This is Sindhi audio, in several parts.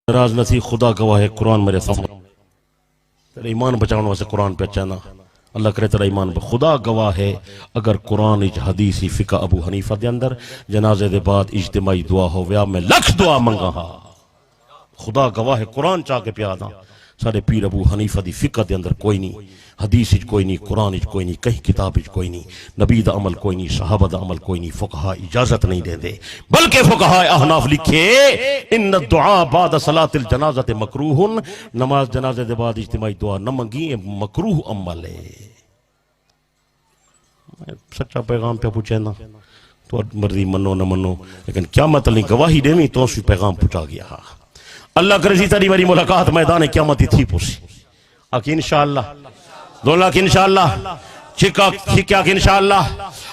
راز نسی خدا گواہ ہے قرآن میرے سامنے تیرا ایمان بچاؤنا واسے قرآن پہ چاہنا اللہ کرے تیرا ایمان خدا گواہ ہے اگر قرآن اج حدیثی فقہ ابو حنیفہ دے اندر جنازے دے بعد اجتماعی دعا ہو ویا میں لکھ دعا منگا ہاں خدا گواہ ہے قرآن چاہ کے پیادا سارے پیر ابو حنیفہ دی فقہ دے اندر کوئی نہیں حدیث اج کوئی نہیں قرآن اج کوئی نہیں کہیں کتاب اج کوئی نہیں نبی دا عمل کوئی نہیں صحابہ دا عمل کوئی نہیں فقہاء اجازت نہیں دے دے بلکہ فقہاء احناف لکھے ان الدعاء بعد صلاة الجنازت مکروہ نماز جنازے دے بعد اجتماعی دعا نہ منگی مکروہ عمل ہے سچا پیغام پہ پوچھے نا تو مرضی منو نہ منو لیکن کیا مطلب گواہی دینی تو اسی پیغام پوچھا گیا اللہ کرے سی تاری میری ملاقات میدان قیامت تھی پوسی آکھی انشاءاللہ دولا کی انشاءاللہ چکا کی انشاءاللہ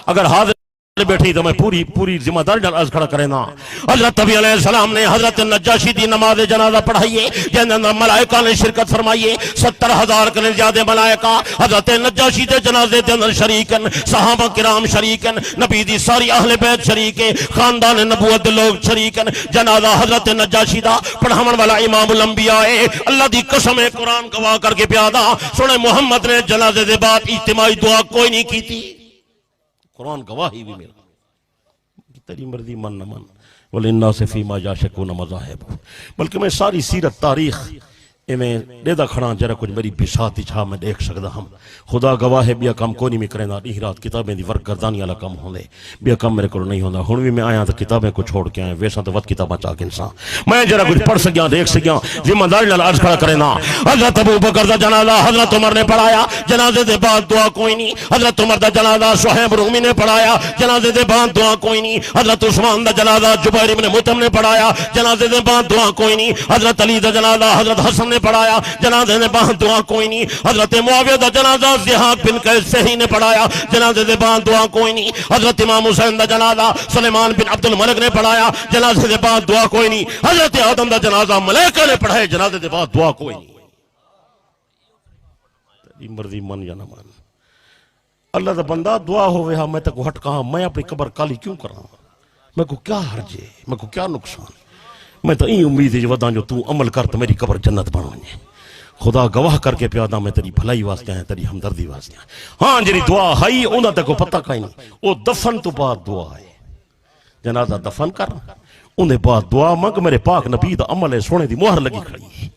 اگر حاضر بیٹھی تو میں پوری ذمہ داری ڈال عرض کھڑا کرے نا حضرت نبی علیہ السلام نے حضرت نجاشی دی نماز جنازہ پڑھائیے جن اندر ملائکہ نے شرکت فرمائیے 70,000 کے زیادہ ملائکہ حضرت نجاشی دے جنازے دے اندر شریکن صحابہ کرام شریکن نبی دی ساری اہل بیت شریکے خاندان نبوت لوگ شریکن جنازہ حضرت نجاشی دا پڑھاون والا امام الانبیاء اللہ دی قسم قرآن گواہ کر کے پیادا سنے محمد نے جنازے دے بعد اجتماعی دعا کوئی نہیں کی تھی قرآن گواہی بھی میرا تیری مرضی من نہ من وَلِلنَّاسِ فِي مَا يَشْتَهُونَ مَذَاهِبُ بلکہ میں ساری سیرت تاریخ میں دیدہ کھڑا جرا کچھ میری بساتی چھا میں دیکھ سکتا ہم خدا گواہ ہے بیا کم کونی میں کرنا نہیں رات کتابیں دی ورک گردانی والا کم ہوندے بیا کم میرے کو نہیں ہوندا ہن بھی میں آیا تو کتابیں کو چھوڑ کے آیا ویسا تو وقت کتاباں چاہ کے انسان میں جرا کچھ پڑھ سکیاں دیکھ سکیاں ذمہ داری نال عرض کھڑا کرے نا حضرت ابو بکر دا جنازہ حضرت عمر نے پڑھایا جنازے دے بعد دعا کوئی نہیں حضرت عمر دا جنازہ صہیب رومی نے پڑھایا جنازے دے بعد دعا کوئی نہیں حضرت عثمان دا جنازہ جبیر بن مطعم نے پڑھایا جنازے دے بعد دعا کوئی نہیں حضرت علی دا جنازہ حضرت حسن نے پڑھایا جنازے دے بعد دعا کوئی نہیں حضرت معاویہ دا جنازہ زیاد بن قیس صحیح نے پڑھایا جنازے دے بعد دعا کوئی نہیں حضرت امام حسین دا جنازہ سلیمان بن عبد الملک نے پڑھایا جنازے دے بعد دعا کوئی نہیں حضرت آدم دا جنازہ ملائکہ نے پڑھایا جنازے دے بعد دعا کوئی نہیں تیری مرضی من یا نہ من اللہ دا بندہ دعا ہوئے ہاں میں تک ہٹ کہاں میں اپنی قبر کالی کیوں کر رہا ہوں میں کو کیا حرجے میں کو کیا نقصان میں تو این امید ہے جو ودان جو تو عمل کر تو میری قبر جنت بنوائیں خدا گواہ کر کے پیادا میں تیری بھلائی واسطے ہیں تیری ہمدردی واسطے ہیں ہاں جنی دعا ہائی انہاں تک کو پتہ کہیں نہیں وہ دفن تو بعد دعا ہے جنازہ دفن کر انہیں بعد دعا مانگ میرے پاک نبی دا عمل ہے سونے دی مہر لگی کھڑی ہے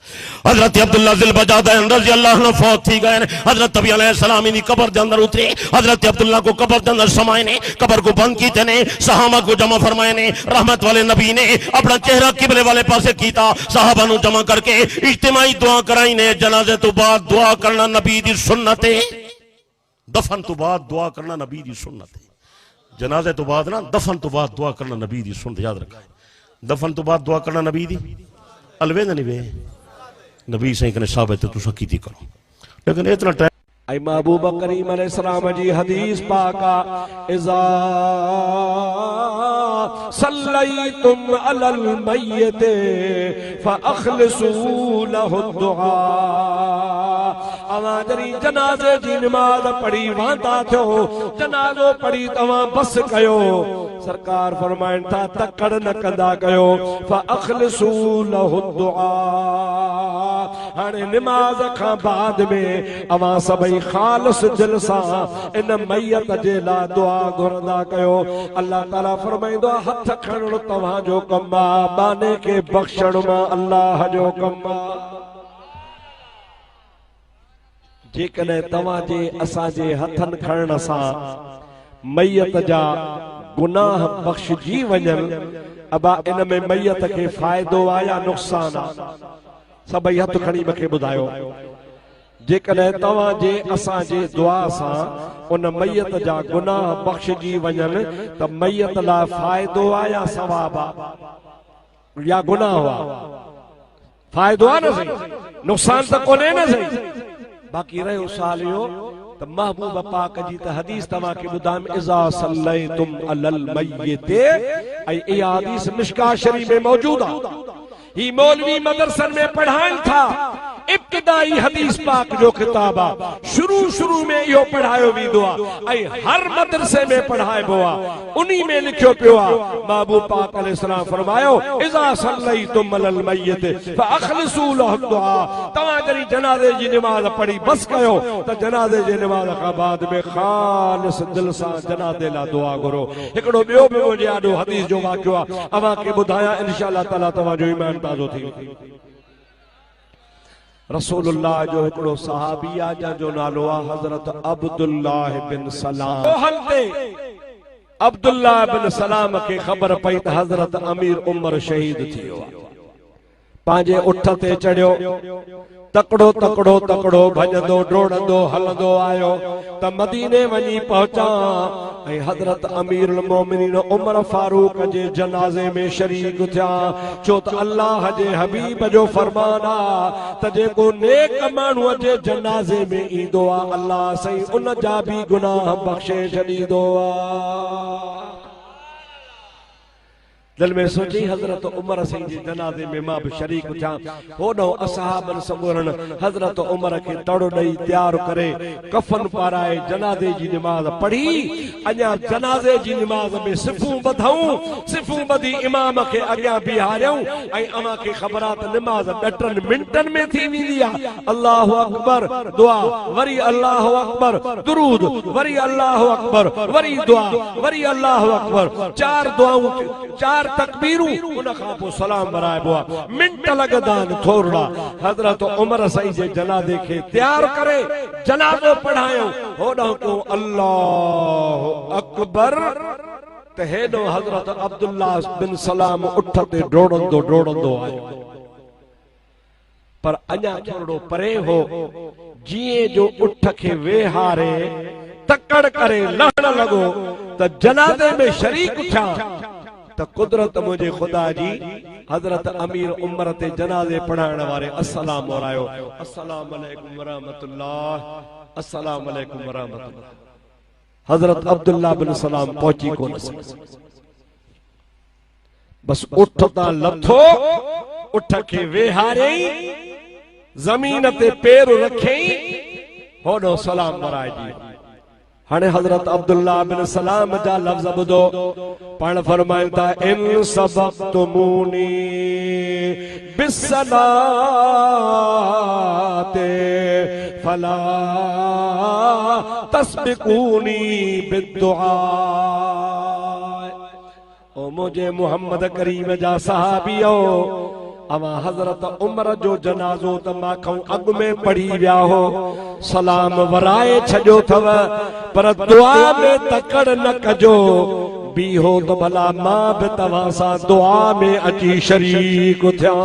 حضرت عبداللہ ذی البجادین رضی اللہ عنہ فوت تھی گئے حضرت نبی علیہ السلام انہی قبر دے اندر اترے حضرت عبداللہ کو قبر دے اندر سمائے نے قبر کو بند کیتے نے صحابہ کو جمع فرمائے نے رحمت والے نبی نے اپنا چہرہ قبلے والے پاسے کیتا صحابہ نو جمع کر کے اجتماعی دعا کرائی نے جنازے تو بعد دعا کرنا نبی دی سنت ہے دفن تو بعد دعا کرنا نبی دی سنت ہے جنازے تو بعد نا دفن تو بعد دعا کرنا نبی دی سنت یاد رکھا ہے دفن تو بعد دعا کرنا نبی دی الوید نہیں بے نبی سے کنے ثابت ہے تو سکیتی کرو لیکن اتنا ٹائم امام ابو بکر کریم علیہ السلام جی حدیث پاکا اذا صلیتم علی المیت فاخلصوا له الدعاء اما جری جنازے جی نماز پڑھی وانتا تھو جنازو پڑھی تمام بس کیو سرکار فرمائن تھا تکڑ نہ کدا کیو فاخلصوا له الدعاء ہانے نماز کھا بعد میں اما سبئی خالص جلسہ ان میت جیلا دعا گھردا کیو اللہ تعالیٰ فرمائیں دعا ہتھ کھڑن تمہاں جو کما بانے کے بخشن ما اللہ جو کما جے کنے تمہاں جے اسا جے ہتھن کھڑن اسا میت جا گناہ بخش جی ونجن ابا ان میں میت کے فائدو آیا نقصان سبئی ہتھ کھڑی مکے بدھائیو جے کنے تواں جے اساں جے دعا ساں ان میت جا گناہ بخش جی ونجن تا میت لا فائدو آیا ثواب یا گناہ ہوا فائدو آ نہ صحیح نقصان تا کونے نہ صحیح باقی رہے سالیو تا محبوب پاک جی تا حدیث تواں کے بدام اذا صلیتم علی المیت ای حدیث مشکاہ شریف میں موجود ہے ہی مولوی مدرسن میں پڑھائن تھا इब्तिदाई हदीस पाक जो किताब आ शुरू में इहो पढ़ायो वेंदो आ ऐं हर मदरसे में पढ़ाइबो आ उन्ही में लिखियो पियो आ महबूब पाक अलैहिस्सलाम फरमायो इज़ा सल्लैतुम अलल मय्यत फअखलिसू लहु दुआ तव्हां जॾहिं जनाज़े जी नमाज़ पढ़ी बस कयो त जनाज़े जी नमाज़ खां बाद में ख़ालिस दिल सां जनाज़े लाइ दुआ घुरो हिकिड़ो ॿियो बि मुंहिंजे ॾाढो हदीस जो वाक़ियो आहे अव्हां खे ॿुधायां इंशाअल्लाह ताला तव्हांजो ईमान ताज़ो थी वेंदो रसूलुल्लाह जो हिकिड़ो सहाबी आहे जंहिंजो नालो आहे हज़रत अब्दुल्लाह बिन सलाम अब्दुल्लाह बिन सलाम खे ख़बर पई त हज़रत अमीर उमर शहीद थी वियो आहे पंहिंजे उठ ते चढ़ियो तकड़ो भजंदो डोड़ंदो हलंदो आयो त मदीने वञी पहुचा ऐं हज़रत अमीरुल मोमिनीन उमर फारूक जे जनाज़े में शरीक थिया छो त अल्लाह जे हबीब जो फरमान आहे त जेको नेक माण्हूअ जे जनाज़े में ईंदो आहे अल्लाह सही उन जा बि गुनाह बख़्शे छॾींदो आहे दिल में सोची हजरत उमर सिंह जी जनाज़े में मां भी शरीक थिया होॾो असहाबन सबरन हजरत उमर के तड़ो ॾेई तैयार करे कफन पाराए जनाज़े जी नमाज पढ़ी अञा जनाज़े जी नमाज में सिफूं ॿधी इमाम के अॻियां बीहारियऊं ऐं अमा के ख़बर आहे त नमाज 2 मिंटन में थी वेंदी आहे अल्लाहु अकबर दुआ वरी अल्लाहु अकबर दुरूद वरी अल्लाहु अकबर वरी दुआ वरी अल्लाहु अकबर 4 दुआऊं 4 तकबीरूं उन खां पोइ सलाम भराइबो आहे मिंट लॻंदा आहिनि थोरा हज़रत उमर साईं जे जनाज़े खे तैयार करे जनाज़ो पढ़ायूं होॾां को अल्लाहु अकबर त हेॾो हज़रत अब्दुल्लाह बिन सलाम उठ ते डोड़ंदो आयो पर अञा थोरो परे हो जीअं जो उठ खे वेहारे तकड़ करे लहण लॻो त जनाज़े में शरीक थिया त कुदरत मुझे खुदा जी हजरत अमीर उमर ते जनाज़े पढ़ाइण वारे अस्सलाम वरायो अस्सलाम अलैकुम वरहमतुल्लाह अस्सलाम अलैकुम वरहमतुल्लाह हजरत अब्दुल्लाह बिन सलाम पहुंची कोन बस उठ ता लथो उठ के वेहारे जमीन ते पैर रखे होडो सलाम वराए जी हाने हजरत अब्दुल्लाह बिन सलाम जा लफ्ज बुधो पण फरमाइन था इन सबक़तुमूनी बिस्सलाते फला तस्बिकूनी बिद्दुआ ओ मुझे मोहम्मद करीम जा सहाबियो अवा हजरत उमर जो जनाज़ो त मां अग में पढ़ी विया हो सलाम वराए छजो थव पर दुआ में तकड़ न कजो बी हो तो भला मां भी तव्हां सां दुआ में अची शरीक थिया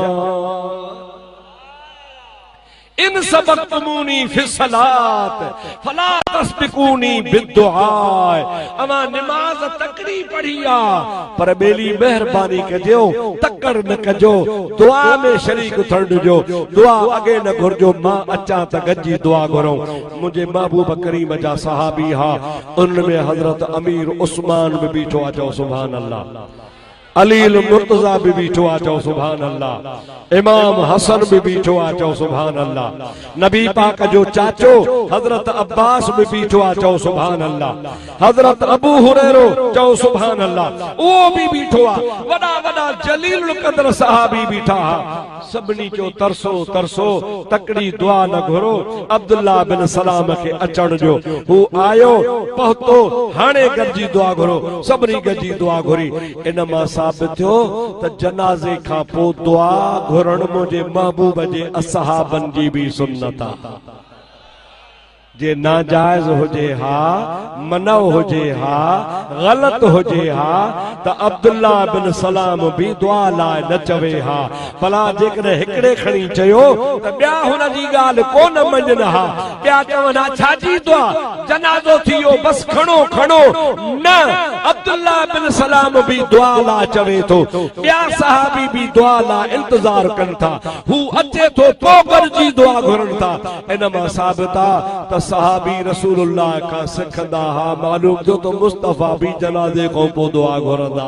इन सबक़तुमूनी फी सलात फला तस्बिकूनी बिद्दुआ अमा नमाज तकड़ी पढ़िया पर बेली मेहरबानी कजो तकड़ न कजो दुआ में शरीक थण जो दुआ अगे न घुरजो मां अचा त गजी दुआ घुरो मुझे महबूब करीम जा सहाबी हा उनमें हजरत अमीर उस्मान भी बीठो आ सुभान अल्लाह अलील मुर्तजा भी बीठो आ चओ सुभान अल्लाह इमाम हसन भी बीठो आ चओ सुभान अल्लाह नबी पाक जो चाचो हजरत अब्बास भी बीठो आ चओ सुभान अल्लाह हजरत अबू हुरैरो चओ सुभान अल्लाह वो भी बीठो आ वडा वडा जलील कदर सहाबी बीठा सबनी जो तरसो तकड़ी दुआ न घुरो अब्दुल्लाह बिन सलाम के अचण जो हु आयो पहुतो हाने गजी दुआ घुरो सबनी गजी दुआ घुरी इनमा साबित थियो त जनाज़े खां पोइ दुआ घुरण मुझे महबूब जे असहाबन जी भी सुन्नत आहे जे नाजायज होजे हा मना होजे हा गलत होजे हा त अब्दुल्लाह बिन सलाम भी दुआ लाइ न चवे हा भला जेकॾहिं हिकिड़े खणी चयो त ॿिया हुन जी ॻाल्हि कोन मञनि हा ॿिया चवनि हा छाजी दुआ जनाज़ो थियो बस खणो न अब्दुल्लाह बिन सलाम भी दुआ लाइ चवे थो ॿिया सहाबी भी दुआ लाइ इंतजार कनि था हू अचे थो पोइ गॾिजी दुआ घुरनि था इन मां साबित आहे त सहाबी रसूलुल्लाह का सिखंदा हा मालूम जो तो मुस्तफा भी जनाज़े को पोइ दुआ घुरंदा